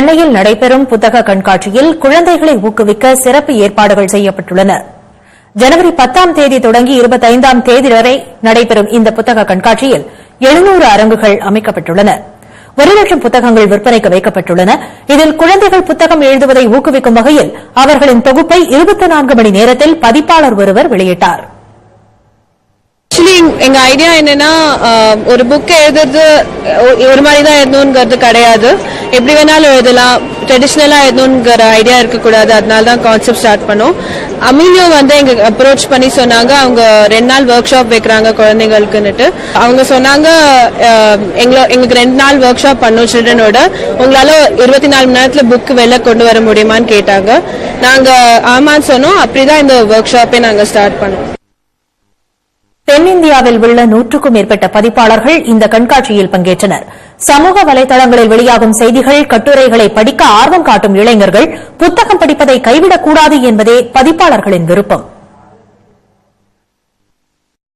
சென்னையில் நடைபெறும் புத்தக கண்காட்சியில் குழந்தைகளை ஊக்குவிக்க சிறப்பு ஏற்பாடுகள் செய்யப்பட்டுள்ளன. ஜனவரி 10ஆம் தேதி தொடங்கி 25ஆம் தேதி வரை நடைபெறும் இந்த புத்தக கண்காட்சியில் 700 அரங்குகள் அமைக்கப்பட்டுள்ளன. 1 லட்சம் புத்தகங்கள் விற்பனைக்கு வைக்கப்பட்டுள்ளன. இதில் குழந்தைகள் புத்தகம் எழுதுவதை ஊக்குவிக்கும் வகையில் அவர்களின் தொகுப்பை 24 மணி நேரத்தில் பதிப்பாளர் ஒருவர் வெளியிட்டார். எங்க ஐடியா என்னன்னா, ஒரு புக் எழுதுறது ஒரு மாதிரி தான் எழுதணுங்கிறது கிடையாது. எப்படி வேணாலும் எழுதலாம், ட்ரெடிஷ்னலா எழுதணுங்கிற ஐடியா இருக்கக்கூடாது. அதனால தான் கான்செப்ட் ஸ்டார்ட் பண்ணோம். அமிலியோ எங்க அப்ரோச் பண்ணி சொன்னாங்க, அவங்க 2 நாள் ஒர்க் ஷாப் வைக்கிறாங்க குழந்தைங்களுக்குன்னுட்டு. அவங்க சொன்னாங்க, எங்களுக்கு 2 நாள் ஒர்க் ஷாப் பண்ணும் சில்ட்ரனோட, உங்களால 24 மணி நேரத்துல புக் வெளில கொண்டு வர முடியுமான்னு கேட்டாங்க. நாங்க ஆமான்னு சொன்னோம். அப்படிதான் இந்த ஒர்க் ஷாப்பே நாங்க ஸ்டார்ட் பண்ணோம். தென்னிந்தியாவில் உள்ள 100க்கும் மேற்பட்ட பதிப்பாளர்கள் இந்த கண்காட்சியில் பங்கேற்றனர். சமூக வலைதளங்களில் வெளியாகும் செய்திகள், கட்டுரைகளை படிக்க ஆர்வம் காட்டும் இளைஞர்கள் புத்தகம் படிப்பதை கைவிடக்கூடாது என்பதே பதிப்பாளர்களின் விருப்பம்.